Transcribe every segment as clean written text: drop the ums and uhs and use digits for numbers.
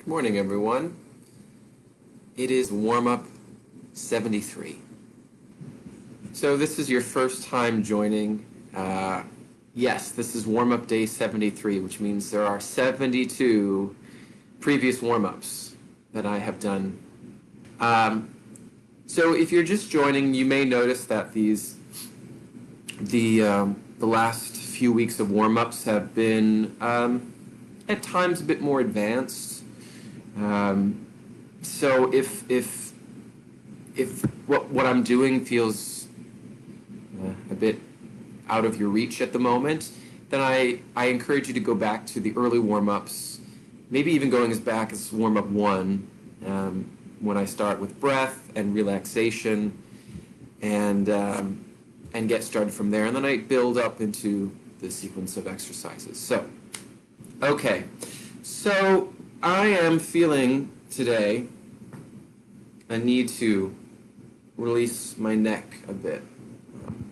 Morning, everyone. It is warm-up 73. So this is your first time joining. Yes, this is warm-up day 73, which means there are 72 previous warm-ups that I have done. So if you're just joining, you may notice that the last few weeks of warm-ups have been at times a bit more advanced. So if what I'm doing feels a bit out of your reach at the moment, then I encourage you to go back to the early warm-ups, maybe even going as back as warm-up 1, when I start with breath and relaxation, and get started from there, and then I build up into the sequence of exercises. So, okay, so I am feeling today a need to release my neck a bit.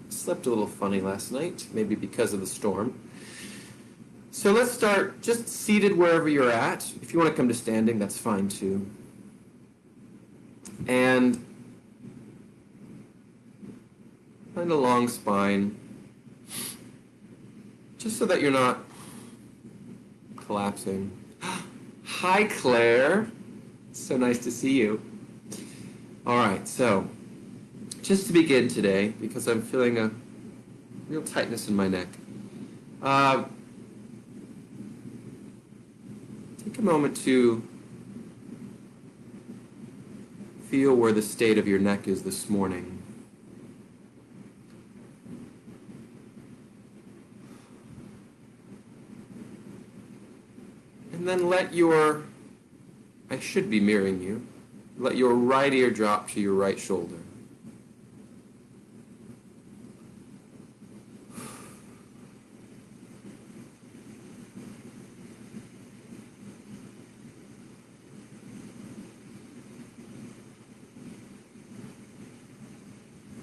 Slept a little funny last night, maybe because of the storm. So let's start just seated wherever you're at. If you want to come to standing, that's fine too. And find a long spine, just so that you're not collapsing. Hi, Claire. So nice to see you. All right, so just to begin today, because I'm feeling a real tightness in my neck, take a moment to feel where the state of your neck is this morning. And then let your, I should be mirroring you, let your right ear drop to your right shoulder.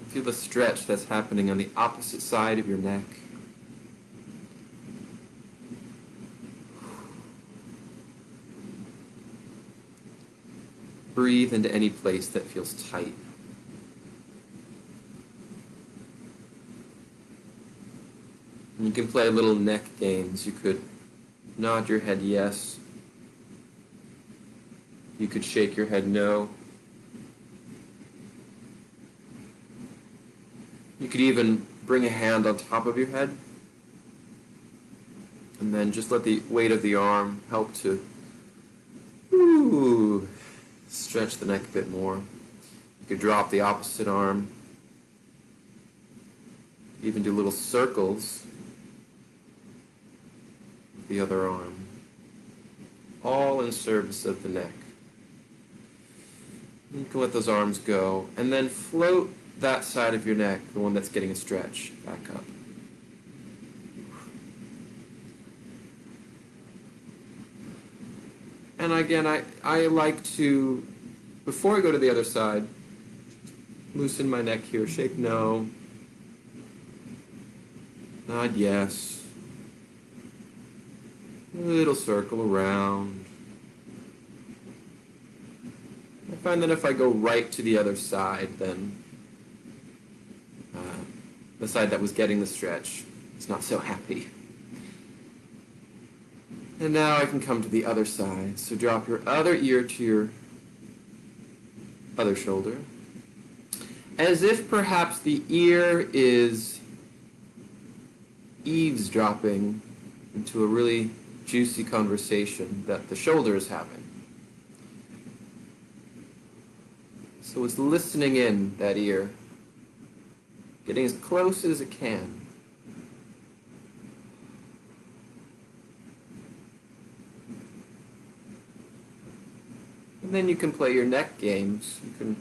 Feel the stretch that's happening on the opposite side of your neck. Breathe into any place that feels tight. And you can play little neck games. You could nod your head yes. You could shake your head no. You could even bring a hand on top of your head and then just let the weight of the arm help to stretch the neck a bit more. You could drop the opposite arm. Even do little circles with the other arm. All in service of the neck. You can let those arms go and then float that side of your neck, the one that's getting a stretch, back up. And again, I like to, before I go to the other side, loosen my neck here, shake no, nod yes, a little circle around. I find that if I go right to the other side, then the side that was getting the stretch is not so happy. And now I can come to the other side. So drop your other ear to your other shoulder, as if perhaps the ear is eavesdropping into a really juicy conversation that the shoulder is having. So it's listening in, that ear, getting as close as it can. And then you can play your neck games. You can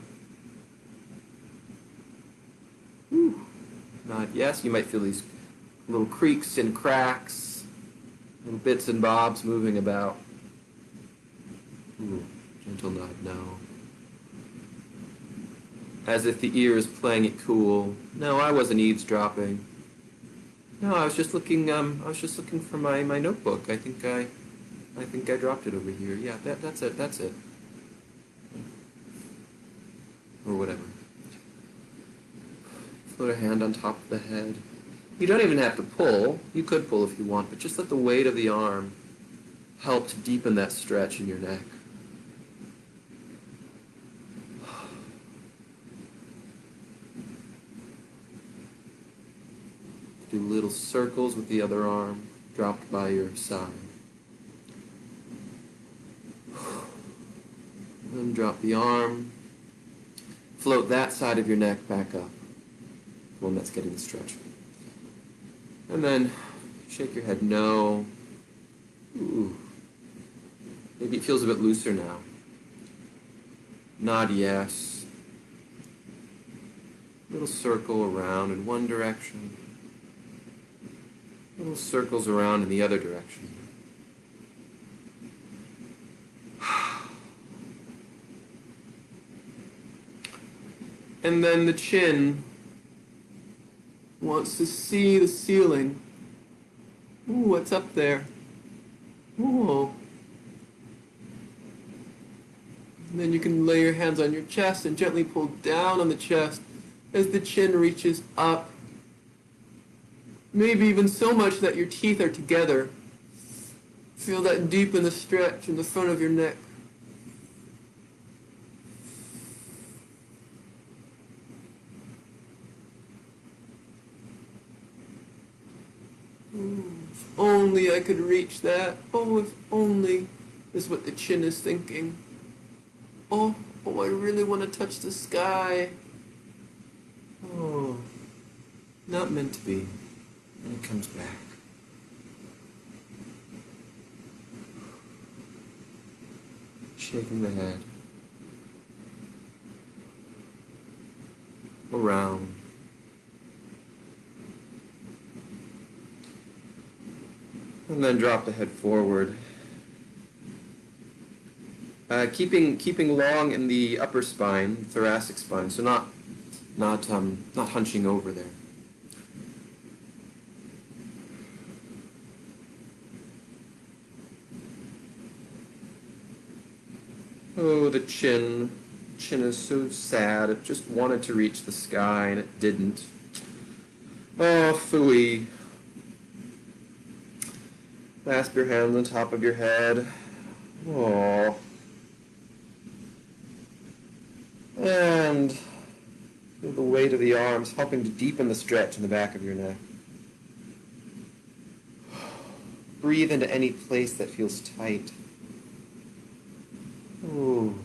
nod yes. You might feel these little creaks and cracks, little bits and bobs moving about. Gentle nod no. As if the ear is playing it cool. No, I wasn't eavesdropping. No, I was just looking for my notebook. I think I I think I dropped it over here. Yeah, that's it. That's it. Or whatever. Float a hand on top of the head. You don't even have to pull. You could pull if you want, but just let the weight of the arm help to deepen that stretch in your neck. Do little circles with the other arm dropped by your side. Then drop the arm. Float that side of your neck back up. The one that's getting the stretch. And then shake your head no. Ooh. Maybe it feels a bit looser now. Nod yes. Little circle around in one direction. Little circles around in the other direction. And then the chin wants to see the ceiling. Ooh, what's up there? Ooh. And then you can lay your hands on your chest and gently pull down on the chest as the chin reaches up. Maybe even so much that your teeth are together. Feel that deep in the stretch in the front of your neck. If only I could reach that. Oh, if only is what the chin is thinking. Oh, I really want to touch the sky. Oh, not meant to be. And it comes back. Shaking the head. Around. And then drop the head forward. Keeping long in the upper spine, thoracic spine, so not hunching over there. Oh, the chin. Chin is so sad. It just wanted to reach the sky and it didn't. Oh, phooey. Clasp your hands on top of your head. Oh. And feel the weight of the arms helping to deepen the stretch in the back of your neck. Breathe into any place that feels tight. Ooh.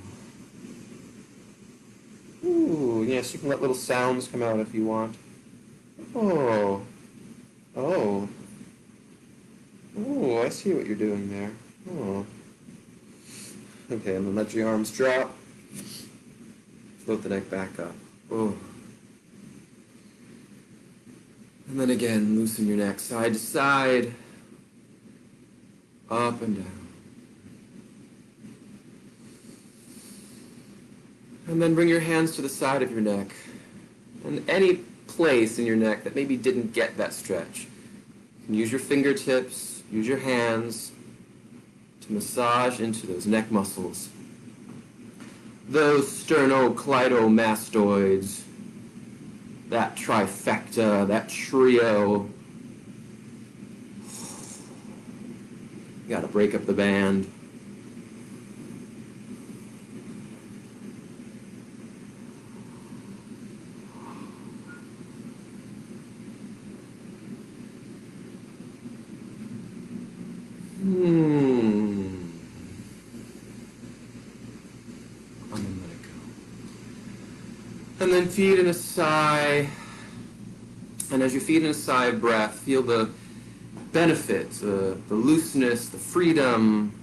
Ooh, yes, you can let little sounds come out if you want. Oh. Oh. Oh, I see what you're doing there. Oh. Okay, and then let your arms drop. Float the neck back up. Oh. And then again, loosen your neck side to side. Up and down. And then bring your hands to the side of your neck. And any place in your neck that maybe didn't get that stretch. You can use your fingertips, use your hands to massage into those neck muscles. Those sternocleidomastoids, that trifecta, that trio. You gotta break up the band. And then feed in a sigh. And as you feed in a sigh of breath, feel the benefits, the looseness, the freedom,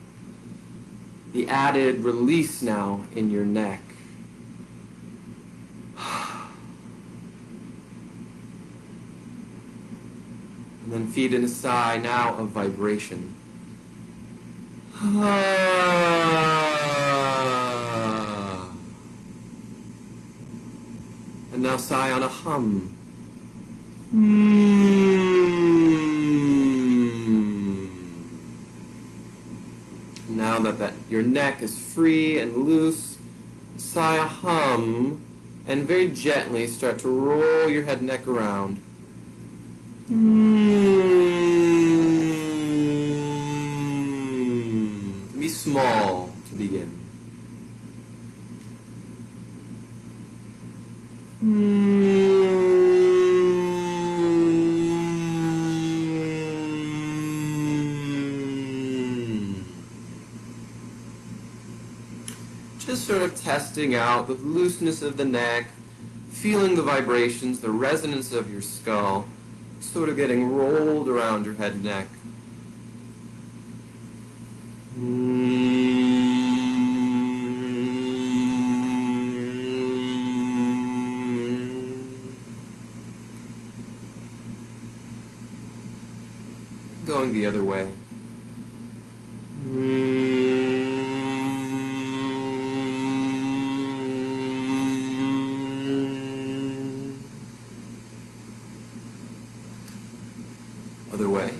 the added release now in your neck. And then feed in a sigh now of vibration. And now sigh on a hum. your neck is free and loose. Sigh a hum, and very gently start to roll your head and neck around. Be small to begin. Just sort of testing out the looseness of the neck, feeling the vibrations, the resonance of your skull, sort of getting rolled around your head and neck. Going the other way. Other way.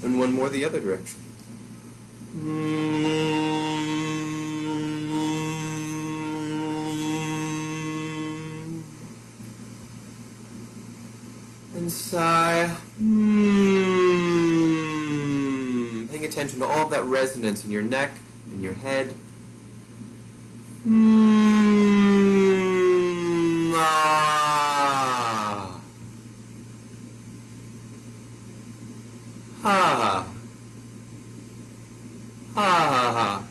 And one more the other direction. And sigh. Paying attention to all of that resonance in your neck, in your head. Ah. Ha. Ha ha ha.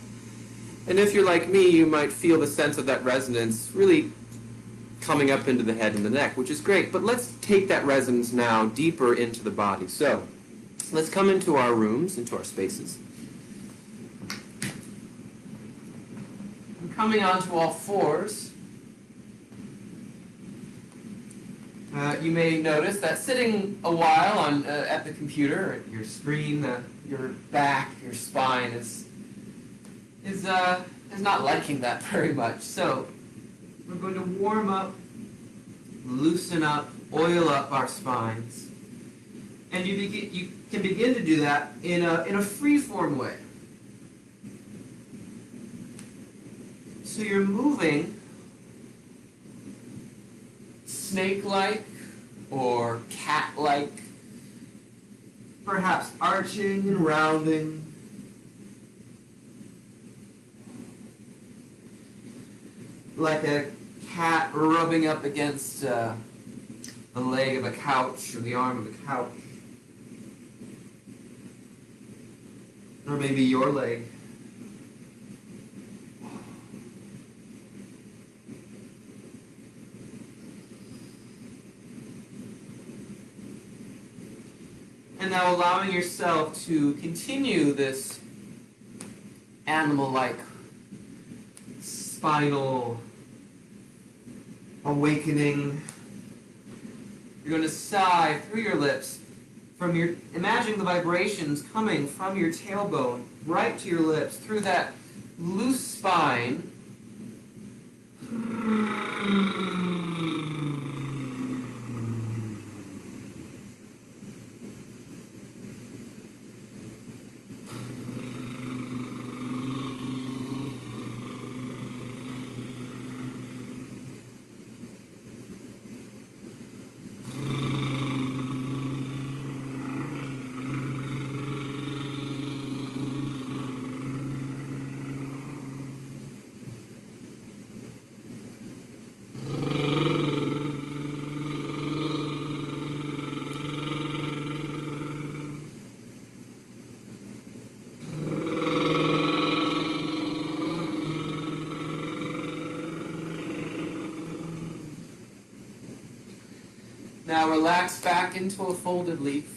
And if you're like me, you might feel the sense of that resonance really coming up into the head and the neck, which is great. But let's take that resonance now deeper into the body. So let's come into our rooms, into our spaces. I'm coming onto all fours. You may notice that sitting a while on at the computer, your screen, your back, your spine is not liking that very much. So we're going to warm up, loosen up, oil up our spines, and you can begin to do that in a free-form way. So you're moving snake-like or cat-like, perhaps arching and rounding. Like a cat rubbing up against the leg of a couch or the arm of a couch. Or maybe your leg. And now allowing yourself to continue this animal-like spinal awakening. You're going to sigh through your lips imagining the vibrations coming from your tailbone right to your lips through that loose spine. Now relax back into a folded leaf.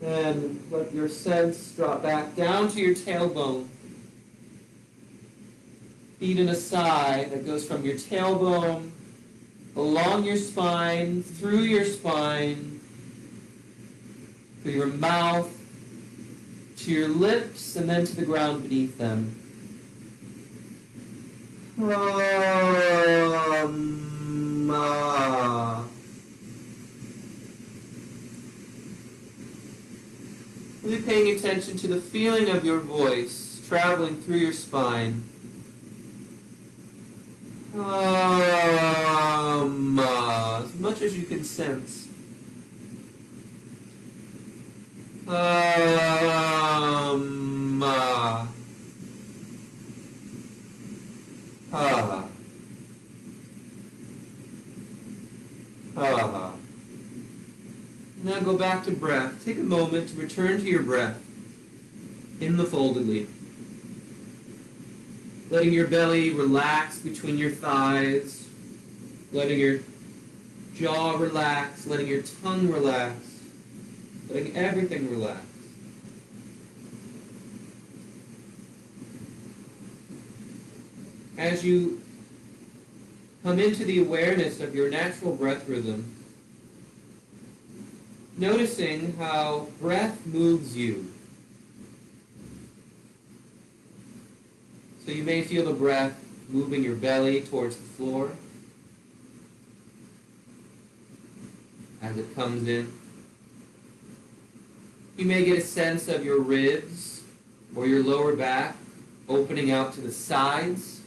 And let your sense drop back down to your tailbone. Feed in a sigh that goes from your tailbone, along your spine, through your mouth, to your lips, and then to the ground beneath them. Really paying attention to the feeling of your voice traveling through your spine. As much as you can sense. Now go back to breath. Take a moment to return to your breath in the folded leaf. Letting your belly relax between your thighs, letting your jaw relax, letting your tongue relax, letting everything relax. As you come into the awareness of your natural breath rhythm, noticing how breath moves you. So you may feel the breath moving your belly towards the floor as it comes in. You may get a sense of your ribs or your lower back opening out to the sides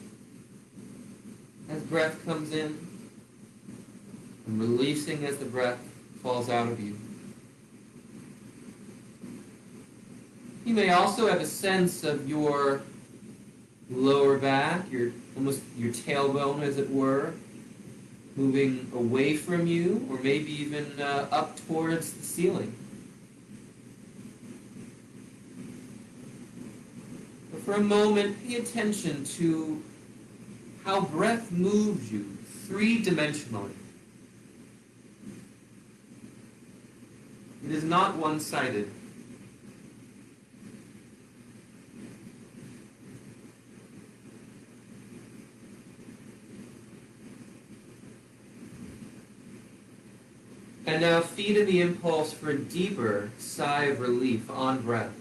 as breath comes in and releasing as the breath falls out of you. You may also have a sense of your lower back, almost your tailbone, as it were, moving away from you, or maybe even up towards the ceiling. But for a moment, pay attention to how breath moves you three-dimensionally. It is not one-sided. And now feed in the impulse for a deeper sigh of relief on breath.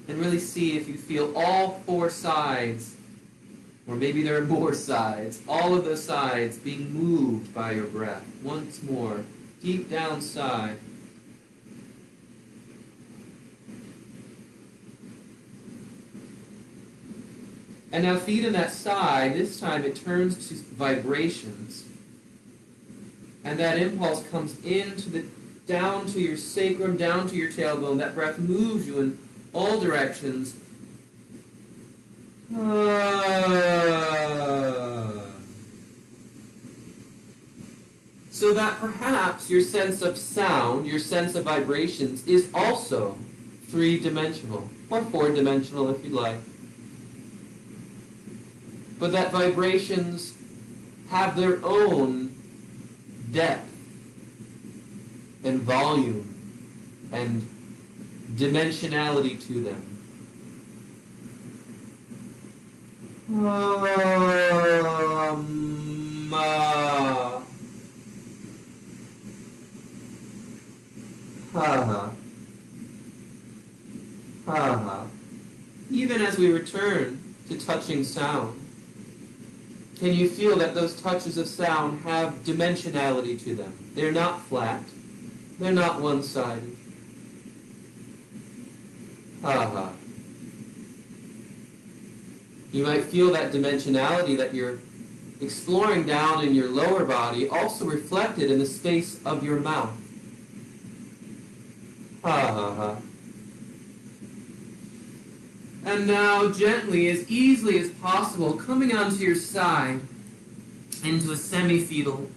And really see if you feel all four sides, or maybe there are more sides, all of those sides being moved by your breath. Once more, deep down sigh. And now feed in that sigh. This time it turns to vibrations. And that impulse comes down to your sacrum, down to your tailbone. That breath moves you in all directions. So that perhaps your sense of sound, your sense of vibrations, is also three-dimensional, or four-dimensional if you like. But that vibrations have their own depth and volume and dimensionality to them. Even as we return to touching sound, can you feel that those touches of sound have dimensionality to them? They're not flat. They're not one-sided. You might feel that dimensionality that you're exploring down in your lower body also reflected in the space of your mouth. And now, gently, as easily as possible, coming onto your side into a semi-fetal.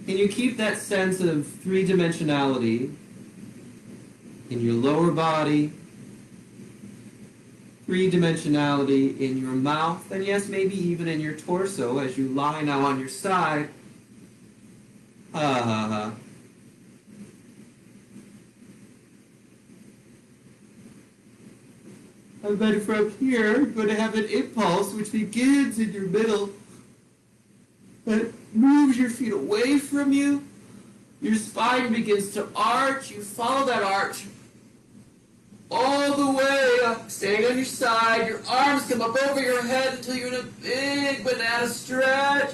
Can you keep that sense of three-dimensionality in your lower body, three-dimensionality in your mouth, and yes, maybe even in your torso as you lie now on your side? And then from here, you're going to have an impulse which begins in your middle. It moves your feet away from you. Your spine begins to arch. You follow that arch all the way up, staying on your side. Your arms come up over your head until you're in a big banana stretch.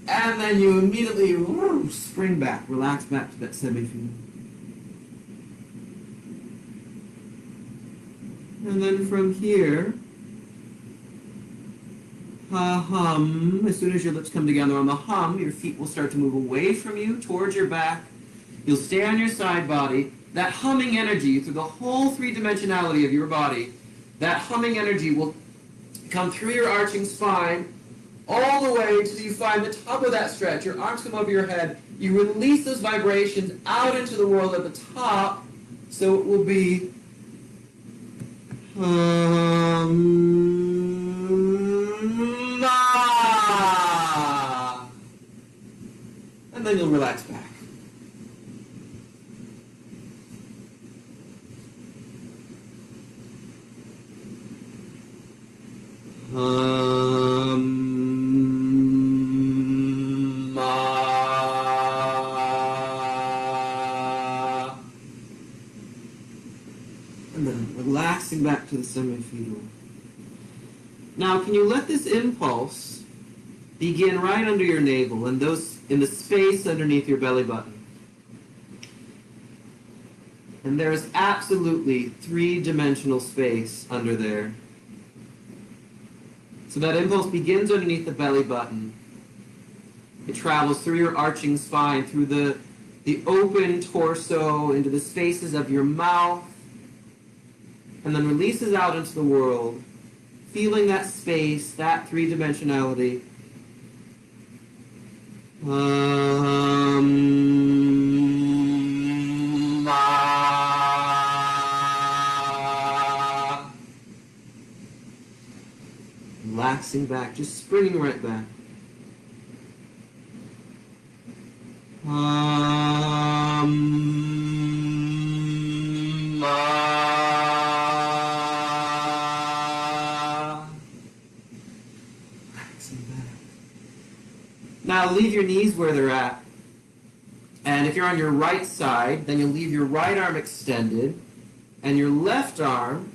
And then you immediately spring back, relax back to that semi-fetal. And then from here, hum. As soon as your lips come together on the hum, your feet will start to move away from you, towards your back. You'll stay on your side body. That humming energy through the whole three-dimensionality of your body, that humming energy will come through your arching spine all the way until you find the top of that stretch. Your arms come over your head. You release those vibrations out into the world at the top, so it will be and then you'll relax back. And then relaxing back to the semi-fetal. Now, can you let this impulse begin right under your navel and in the space underneath your belly button? And there is absolutely three-dimensional space under there. So that impulse begins underneath the belly button. It travels through your arching spine, through the open torso, into the spaces of your mouth, and then releases out into the world, feeling that space, that three-dimensionality. Relaxing back, just springing right back. Relaxing back. Now leave your knees where they're at. And if you're on your right side, then you'll leave your right arm extended, and your left arm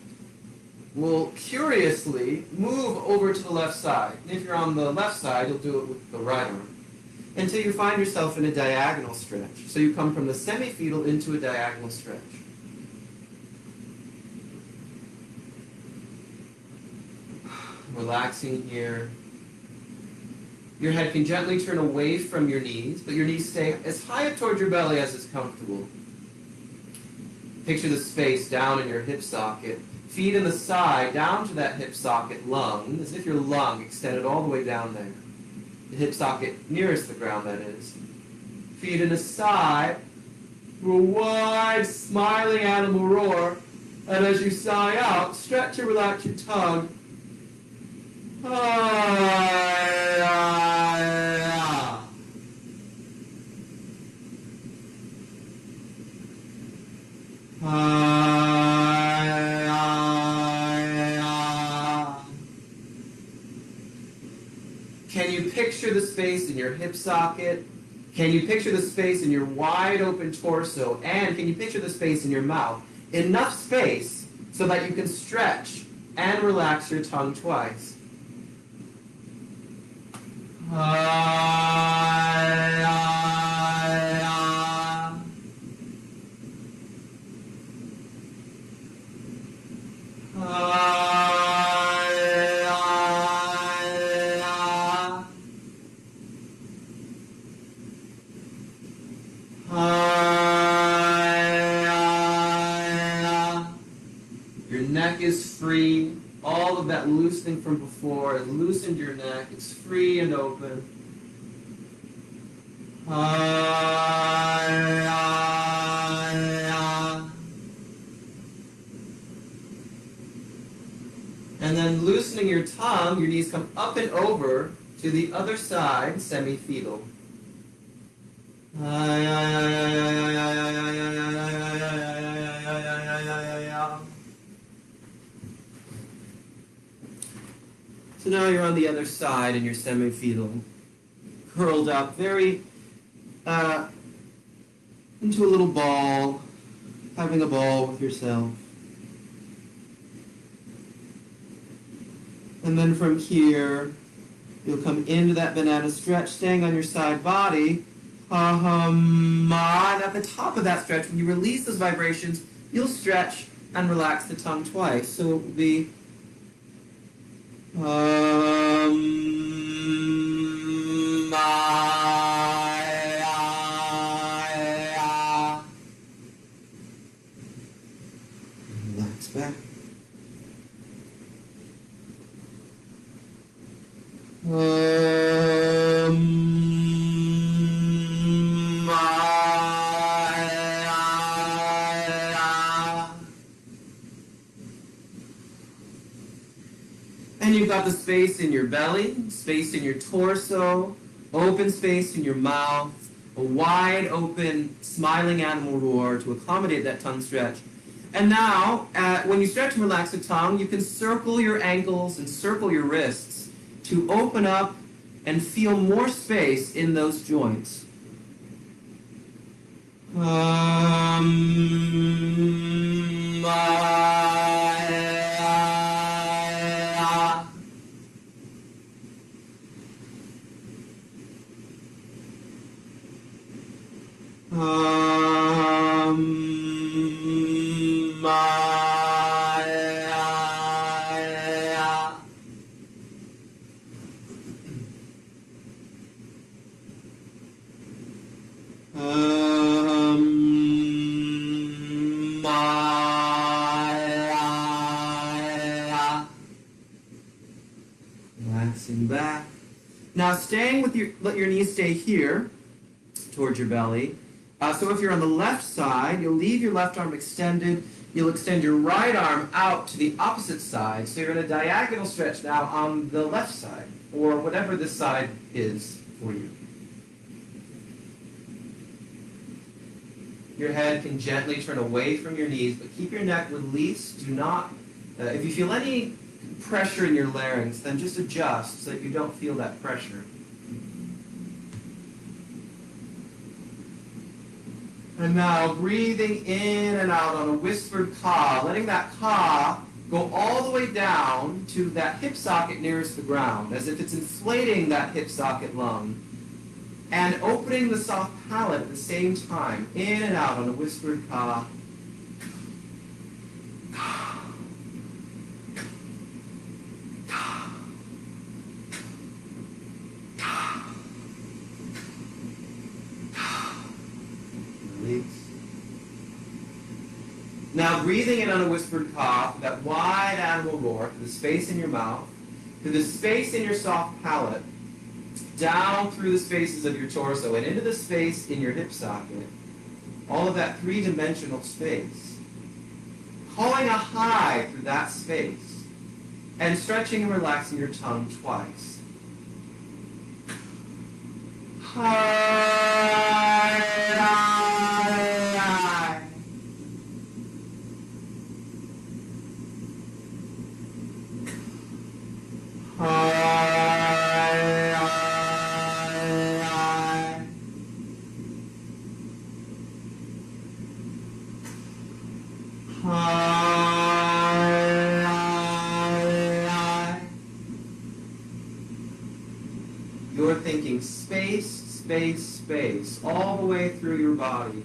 will curiously move over to the left side. And if you're on the left side, you'll do it with the right arm, until you find yourself in a diagonal stretch. So you come from the semi-fetal into a diagonal stretch. Relaxing here. Your head can gently turn away from your knees, but your knees stay as high up towards your belly as is comfortable. Picture the space down in your hip socket. Feet in the side, down to that hip socket lung, as if your lung extended all the way down there. The hip socket nearest the ground, that is. Feet in the side, through a wide, smiling animal roar, and as you sigh out, stretch and relax your tongue. Can you picture the space in your hip socket? Can you picture the space in your wide open torso? And can you picture the space in your mouth? Enough space so that you can stretch and relax your tongue twice. Your neck is free. All of that loosening from before has loosened your neck. It's free and open. And then loosening your tongue, your knees come up and over to the other side, semi-fetal. So now you're on the other side in your semi-fetal, curled up very into a little ball, having a ball with yourself. And then from here, you'll come into that banana stretch, staying on your side body. And at the top of that stretch, when you release those vibrations, you'll stretch and relax the tongue twice. So it will be relax back. And you've got the space in your belly, space in your torso, open space in your mouth, a wide open smiling animal roar to accommodate that tongue stretch. And now, when you stretch and relax the tongue, you can circle your ankles and circle your wrists to open up and feel more space in those joints. Relaxing back. Now staying with let your knees stay here towards your belly. So if you're on the left side, you'll leave your left arm extended. You'll extend your right arm out to the opposite side. So you're in a diagonal stretch now on the left side, or whatever this side is for you. Your head can gently turn away from your knees, but keep your neck released. Do not, if you feel any pressure in your larynx, then just adjust so that you don't feel that pressure. And now breathing in and out on a whispered ka, letting that ka go all the way down to that hip socket nearest the ground, as if it's inflating that hip socket lung, and opening the soft palate at the same time, in and out on a whispered ka. Now breathing in on a whispered cough, that wide animal roar, to the space in your mouth, to the space in your soft palate, down through the spaces of your torso, and into the space in your hip socket. All of that three-dimensional space. Calling a high through that space, and stretching and relaxing your tongue twice. You're thinking space, space, space, all the way through your body.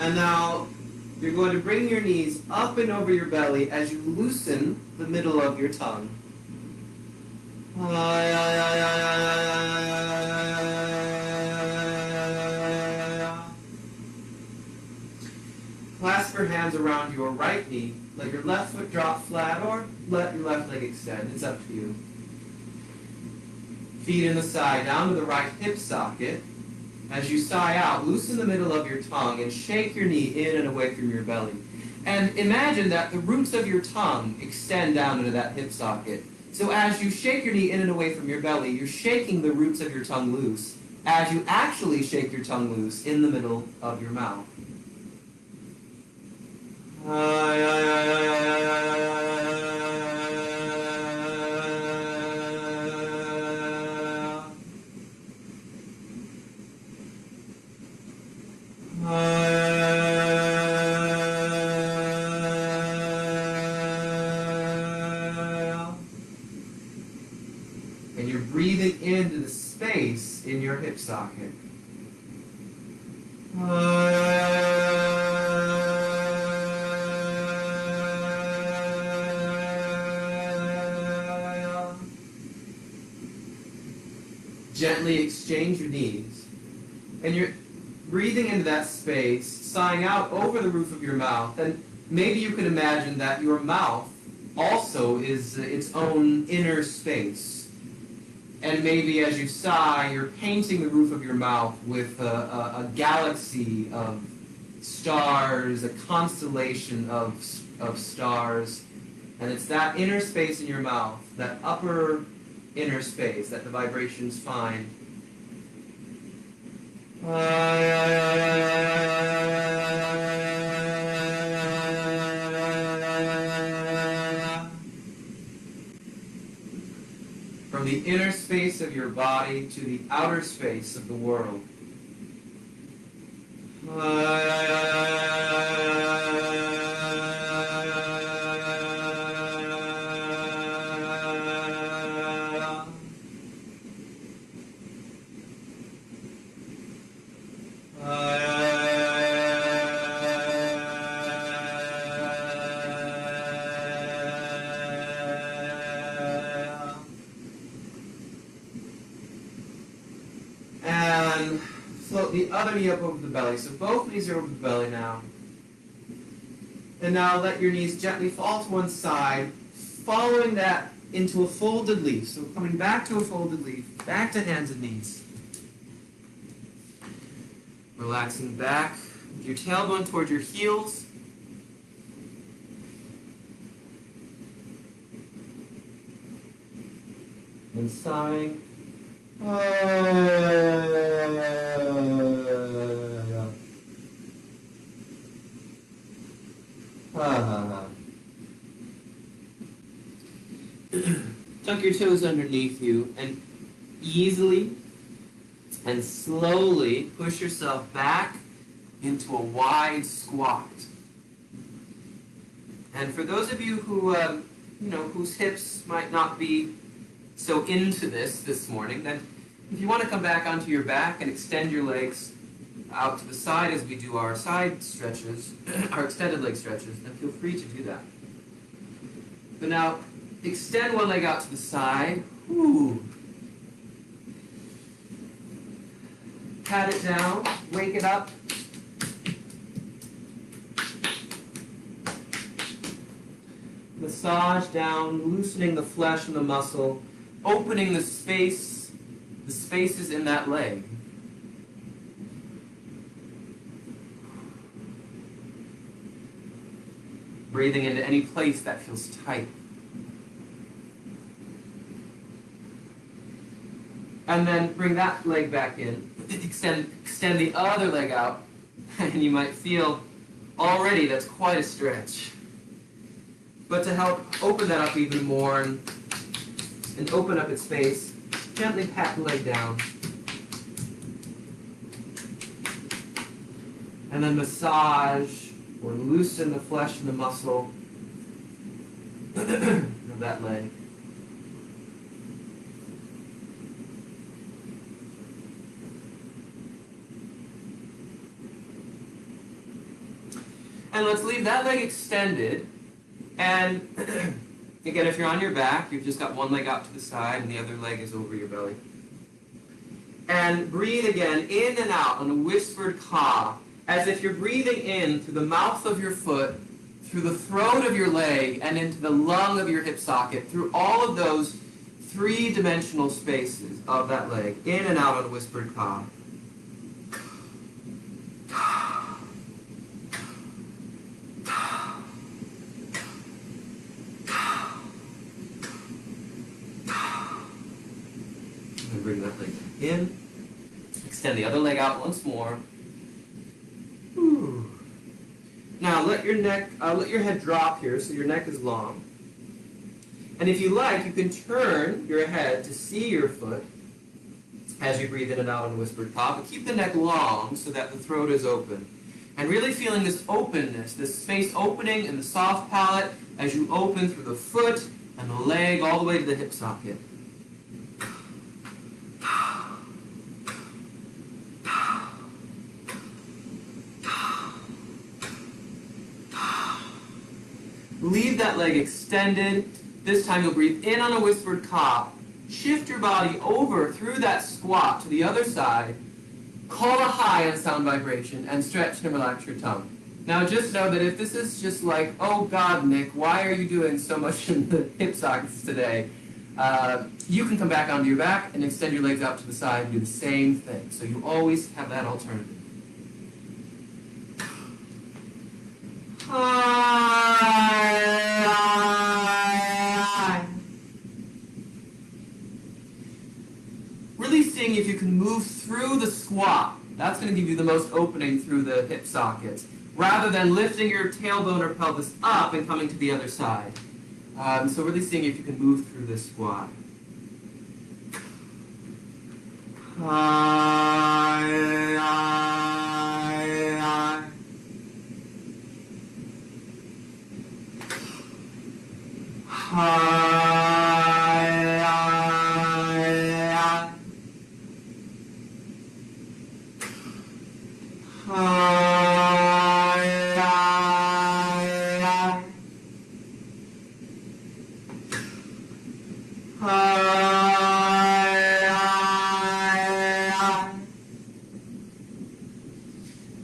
And now you're going to bring your knees up and over your belly as you loosen the middle of your tongue. hands around your right knee. Let your left foot drop flat or let your left leg extend. It's up to you. Feet in the side, down to the right hip socket. As you sigh out, loosen the middle of your tongue and shake your knee in and away from your belly. And imagine that the roots of your tongue extend down into that hip socket. So as you shake your knee in and away from your belly, you're shaking the roots of your tongue loose as you actually shake your tongue loose in the middle of your mouth. And you're breathing into the space in your hip socket. Gently exchange your knees. And you're breathing into that space, sighing out over the roof of your mouth. And maybe you can imagine that your mouth also is its own inner space. And maybe as you sigh, you're painting the roof of your mouth with a galaxy of stars, a constellation of stars. And it's that inner space in your mouth, that upper inner space that the vibrations find. From the inner space of your body to the outer space of the world. And float the other knee up over the belly. So both knees are over the belly now. And now let your knees gently fall to one side, following that into a folded leaf. So coming back to a folded leaf, back to hands and knees. Relaxing back, with your tailbone towards your heels. And sighing. Tuck your toes underneath you and easily and slowly push yourself back into a wide squat. And for those of you who, whose hips might not be so into this morning, then if you want to come back onto your back and extend your legs out to the side as we do our side stretches, our extended leg stretches, then feel free to do that. But now, extend one leg out to the side. Ooh. Pat it down, wake it up. Massage down, loosening the flesh and the muscle, opening the spaces in that leg. Breathing into any place that feels tight. And then bring that leg back in. Extend the other leg out. And you might feel already that's quite a stretch. But to help open that up even more and open up its space, gently pat the leg down. And then massage or loosen the flesh and the muscle of that leg. And let's leave that leg extended. And again, if you're on your back, you've just got one leg out to the side and the other leg is over your belly. And breathe again in and out on a whispered ka, as if you're breathing in through the mouth of your foot through the throat of your leg and into the lung of your hip socket, through all of those three-dimensional spaces of that leg, in and out on a whispered cough. And bring that leg in. Extend the other leg out once more. Whew. Now let your head drop here so your neck is long. And if you like, you can turn your head to see your foot as you breathe in and out on a whispered cough, but keep the neck long so that the throat is open. And really feeling this openness, this space opening in the soft palate as you open through the foot and the leg all the way to the hip socket. Leave that leg extended. This time you'll breathe in on a whispered cough. Shift your body over through that squat to the other side. Call a high on sound vibration and stretch and relax your tongue. Now just know that if this is just like, oh God, Nick, why are you doing so much in the hip sockets today? You can come back onto your back and extend your legs out to the side and do the same thing. So you always have that alternative. Really seeing if you can move through the squat. That's going to give you the most opening through the hip sockets, rather than lifting your tailbone or pelvis up and coming to the other side. So really seeing if you can move through this squat.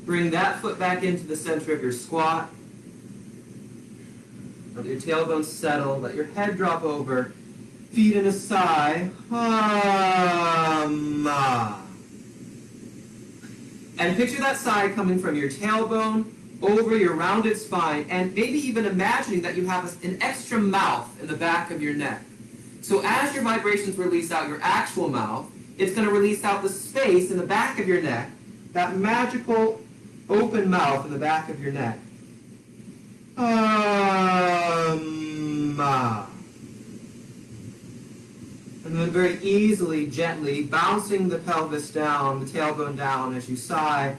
Bring that foot back into the center of your squat. Let your tailbone settle. Let your head drop over. Feet in a sigh. And picture that sigh coming from your tailbone over your rounded spine, and maybe even imagining that you have an extra mouth in the back of your neck. So as your vibrations release out your actual mouth, it's going to release out the space in the back of your neck, that magical open mouth in the back of your neck. And then very easily, gently, bouncing the pelvis down, the tailbone down as you sigh.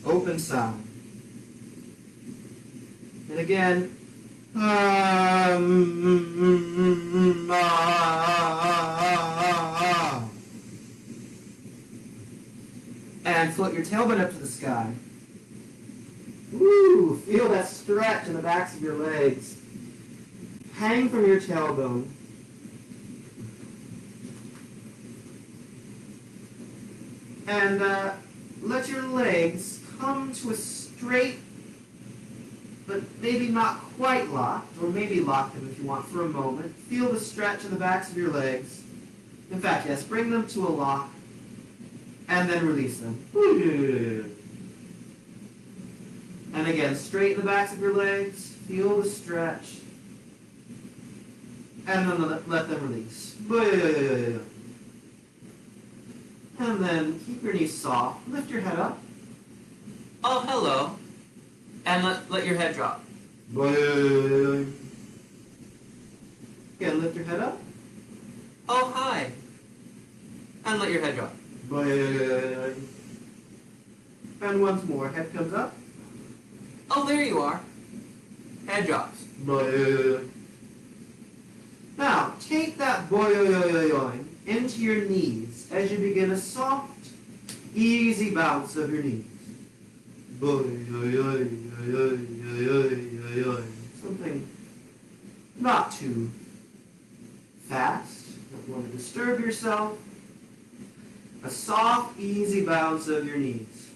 Open sigh. And again. And float your tailbone up to the sky. Woo! Feel that stretch in the backs of your legs. Hang from your tailbone. And let your legs come to a straight, but maybe not quite locked, or maybe lock them if you want for a moment. Feel the stretch in the backs of your legs. In fact, yes, bring them to a lock, and then release them. And again, straighten the backs of your legs, feel the stretch, and then let them release. And then keep your knees soft, lift your head up. Oh, hello. And let your head drop. Again, lift your head up. Oh, hi. And let your head drop. And once more, head comes up. Oh, there you are. Head drops. Now, take that into your knees as you begin a soft, easy bounce of your knees. Something not too fast. Don't want to disturb yourself. A soft, easy bounce of your knees.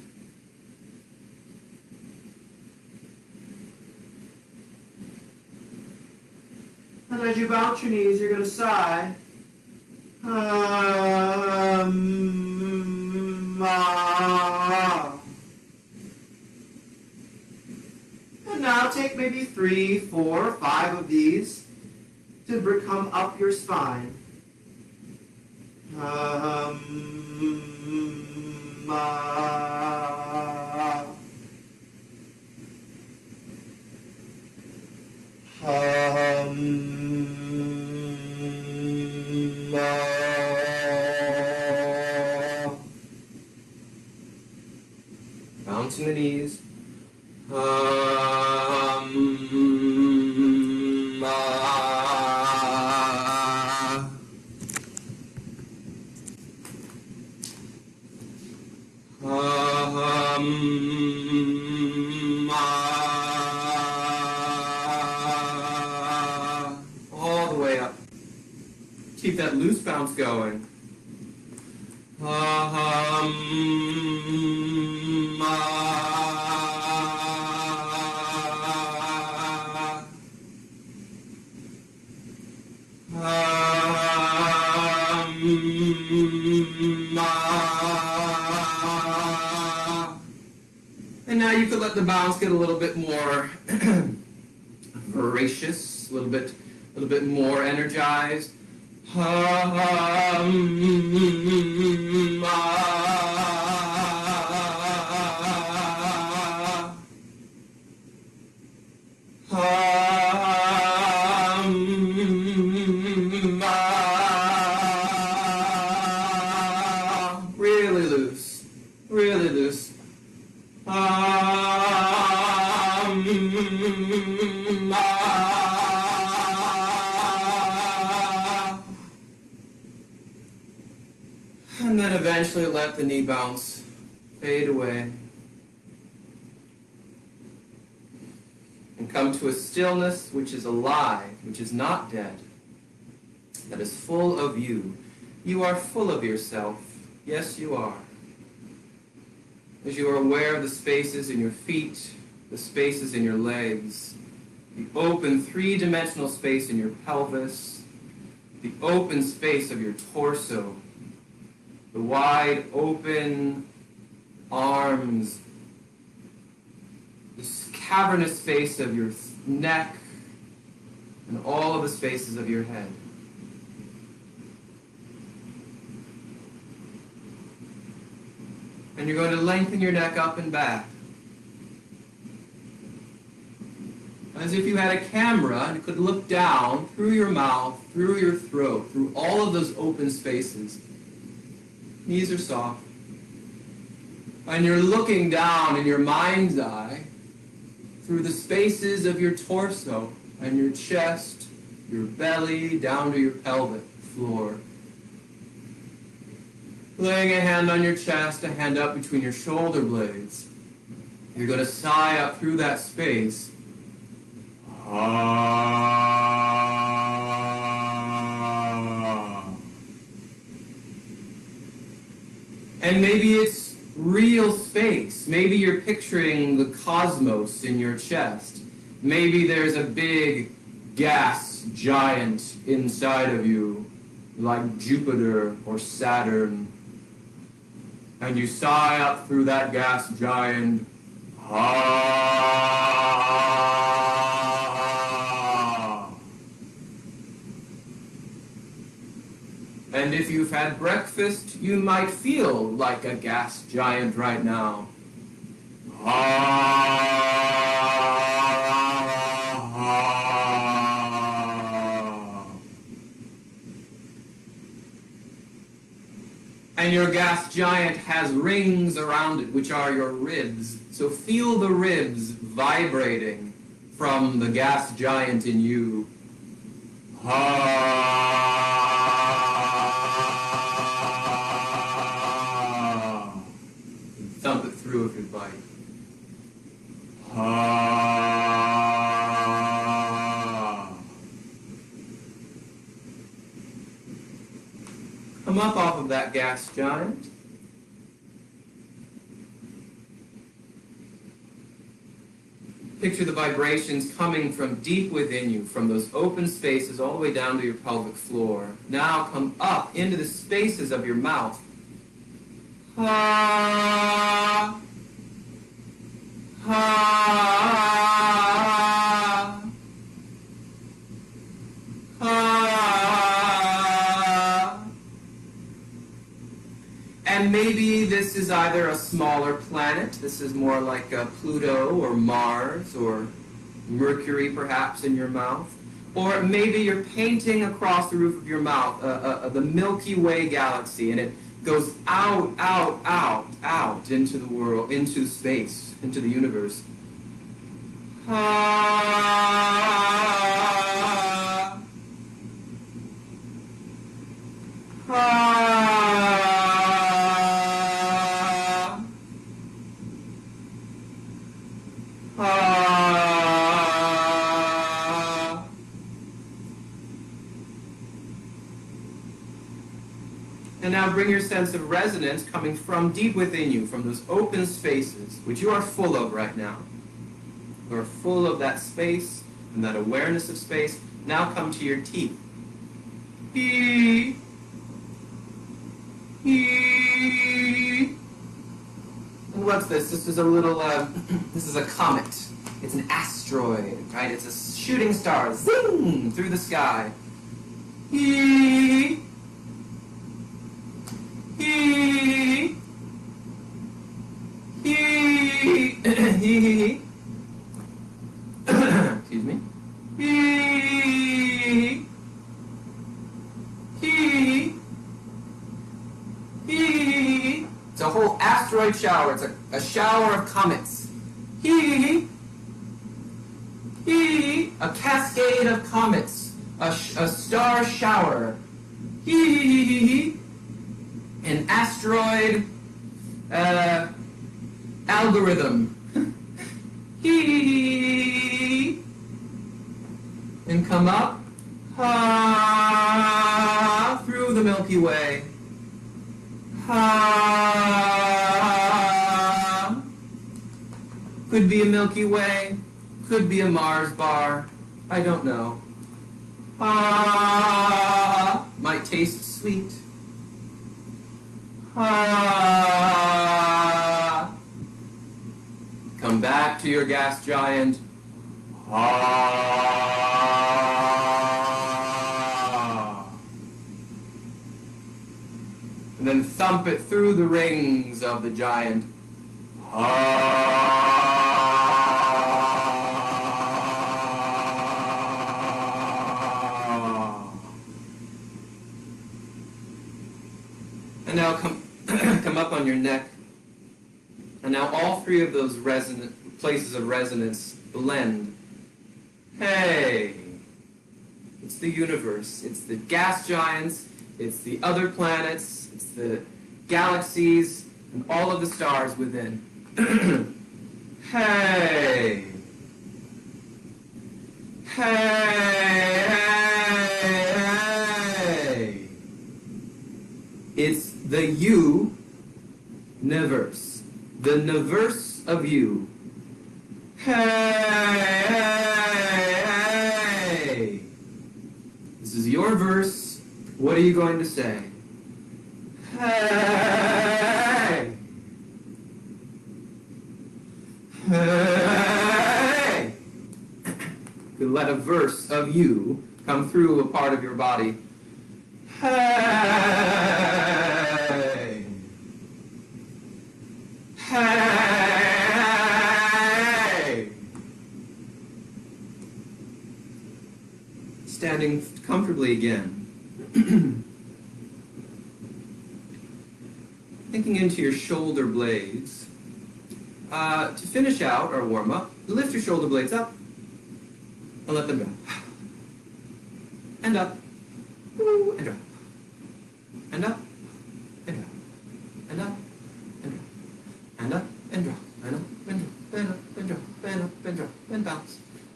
And as you bounce your knees, you're going to sigh. And now take maybe 3, 4, 5 of these to come up your spine. Bouncing the knees. All the way up. Keep that loose bounce going. And now you could let the bounce get a little bit more voracious, a little bit more energized. Really loose, really loose. And then eventually let the knee bounce fade away. And come to a stillness which is alive, which is not dead, that is full of you. You are full of yourself. Yes, you are. As you are aware of the spaces in your feet, the spaces in your legs, the open three-dimensional space in your pelvis, the open space of your torso, the wide open arms, this cavernous space of your neck, and all of the spaces of your head. And you're going to lengthen your neck up and back. As if you had a camera and could look down through your mouth, through your throat, through all of those open spaces. Knees are soft. And you're looking down in your mind's eye through the spaces of your torso and your chest, your belly, down to your pelvic floor. Laying a hand on your chest, a hand up between your shoulder blades. You're going to sigh up through that space. And maybe it's real space. Maybe you're picturing the cosmos in your chest. Maybe there's a big gas giant inside of you, like Jupiter or Saturn. And you sigh up through that gas giant. And if you've had breakfast, you might feel like a gas giant right now. And your gas giant has rings around it, which are your ribs. So feel the ribs vibrating from the gas giant in you. Thump it through if you'd like. Come up off of that gas giant. Picture the vibrations coming from deep within you, from those open spaces all the way down to your pelvic floor. Now come up into the spaces of your mouth. Ha, ha, ha. And maybe this is either a smaller planet, this is more like Pluto or Mars or Mercury perhaps in your mouth, or maybe you're painting across the roof of your mouth the Milky Way galaxy, and it goes out, out, out, out into the world, into space, into the universe. Ha, ha. And now bring your sense of resonance coming from deep within you, from those open spaces, which you are full of right now. You are full of that space and that awareness of space. Now come to your teeth. Hee. Hee. And what's this? This is a little, this is a comet. It's an asteroid, right? It's a shooting star, zing, through the sky. Hee. Hee. Hee. Hee. Excuse me. Hee. Hee. Hee. It's a whole asteroid shower. It's a shower of comets. Hee. Hee. A cascade of comets. A star shower. Hee. An asteroid algorithm. Hee. And come up. Ha. Through the Milky Way. Ha. Could be a Milky Way. Could be a Mars bar. I don't know. Ha. Might taste sweet. Ha. Come back to your gas giant. Ha. And then thump it through the rings of the giant. Ha. And now come up on your neck. And now all three of those places of resonance blend. Hey! It's the universe. It's the gas giants. It's the other planets. It's the galaxies and all of the stars within. Hey! Hey! Hey! It's the YOUniverse. The universe of you. Hey! This is your verse. What are you going to say? Hey! Hey! You let a verse of you come through a part of your body. Hey! Hey! Standing comfortably again. Thinking into your shoulder blades. To finish out our warm-up, lift your shoulder blades up and let them go. And up. Woo, and up. And up. And up. And up. And up. And up. And drop. And up. And drop. And up. And drop. And up. And drop. And bounce.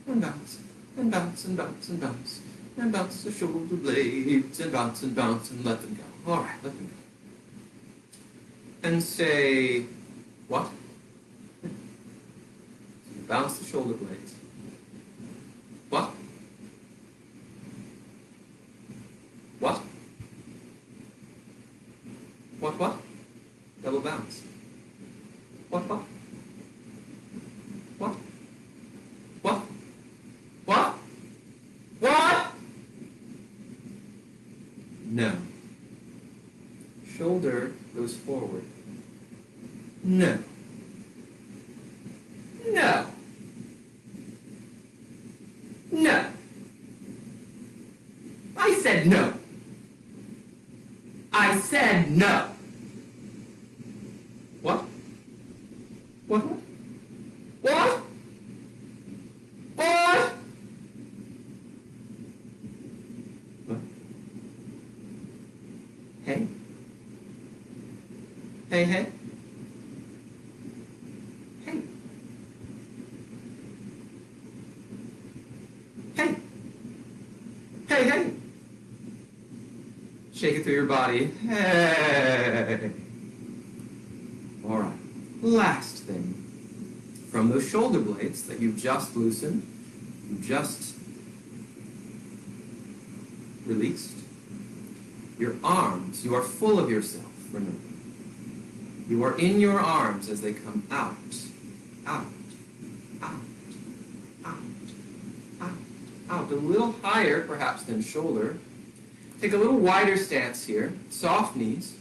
And bounce. And bounce. And bounce. And bounce. And bounce the shoulder blades. And bounce. And bounce. And let them go. All right. Let them go. And say, what? Bounce the shoulder blades. What? What? What? Double bounce. What? What? What? What? What? No. Shoulder goes forward. No. No. No. I said no. I said no. What? What? What? What? What? Hey. Hey, hey. Hey. Hey. Hey, hey. Shake it through your body. Hey. All right. Last thing. From those shoulder blades that you've just loosened, you've just released, your arms, you are full of yourself, remember. You are in your arms as they come out, out, out, out, out, out. A little higher, perhaps, than shoulder. Take a little wider stance here, soft knees.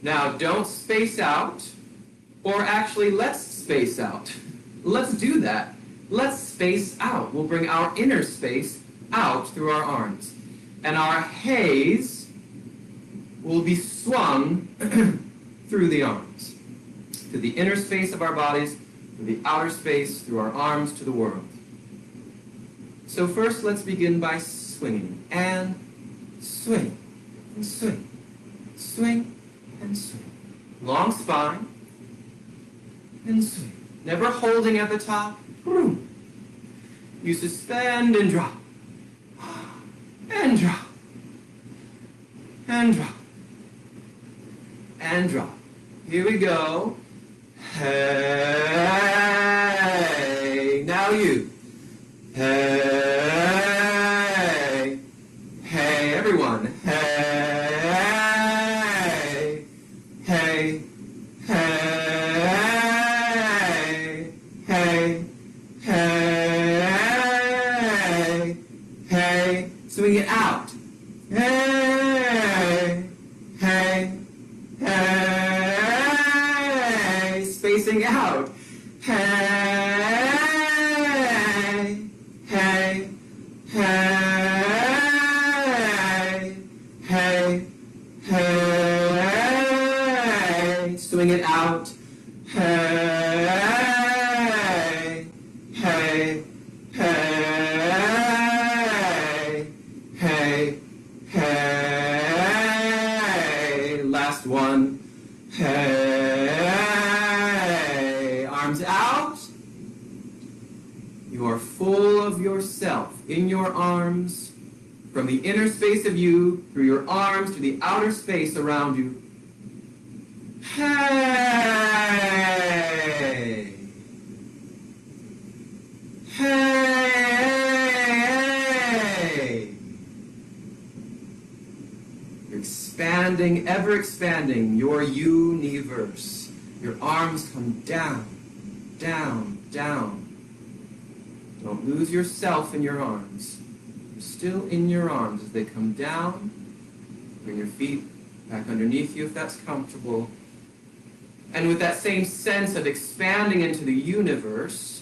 Now, don't space out, or actually, let's space out. Let's do that. Let's space out. We'll bring our inner space out through our arms. And our haze will be swung through the arms, to the inner space of our bodies, to the outer space, through our arms to the world. So first, let's begin by swinging, and swing, and swing, swing, and swing. Long spine, and swing. Never holding at the top. You suspend and drop, and drop, and drop, and drop. Here we go. Hey, now you. Hey, hey, everyone. Hey, hey, hey, hey, hey, hey. Swing it out. Hey, hey, hey. Spacing out. Hey, hey, hey, hey, hey. Swing it out. Hey, hey, hey, hey, hey. Last one. Hey. Arms out. You are full of yourself in your arms, from the inner space of you, through your arms to the outer space around you. Hey! Hey! You're expanding, ever expanding your YOUniverse. Your arms come down, down, down. Don't lose yourself in your arms. You're still in your arms as they come down. Bring your feet back underneath you if that's comfortable. And with that same sense of expanding into the universe,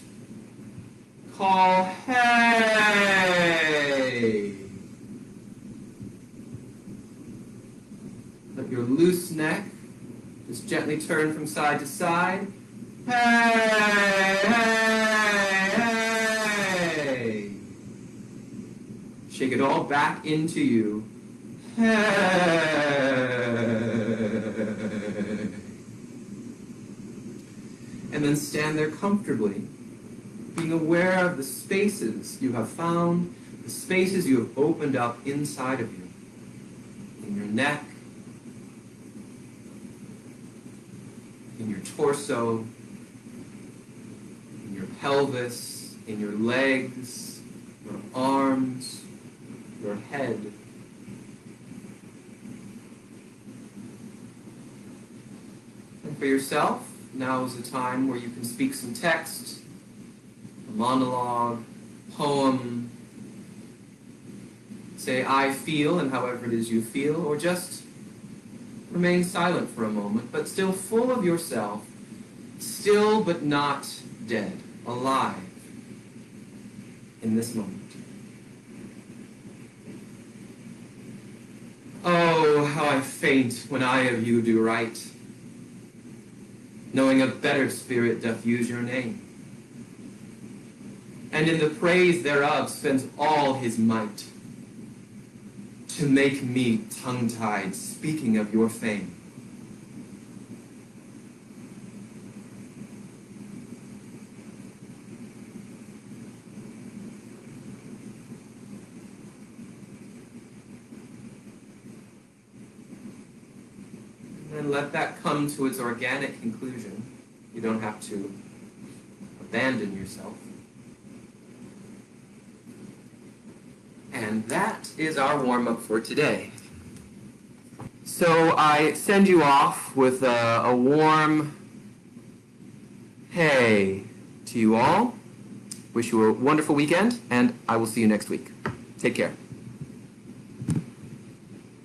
call hey. Let your loose neck just gently turn from side to side. Hey, hey, hey. Shake it all back into you. And then stand there comfortably, being aware of the spaces you have found, the spaces you have opened up inside of you, in your neck, in your torso, pelvis, in your legs, your arms, your head. And for yourself, now is a time where you can speak some text, a monologue, poem, say I feel and however it is you feel, or just remain silent for a moment, but still full of yourself, still but not dead, alive in this moment. Oh, how I faint when I of you do right, knowing a better spirit doth use your name, and in the praise thereof spends all his might, to make me tongue-tied speaking of your fame. And let that come to its organic conclusion. You don't have to abandon yourself. And that is our warm-up for today. So I send you off with a warm hey to you all. Wish you a wonderful weekend, and I will see you next week. Take care.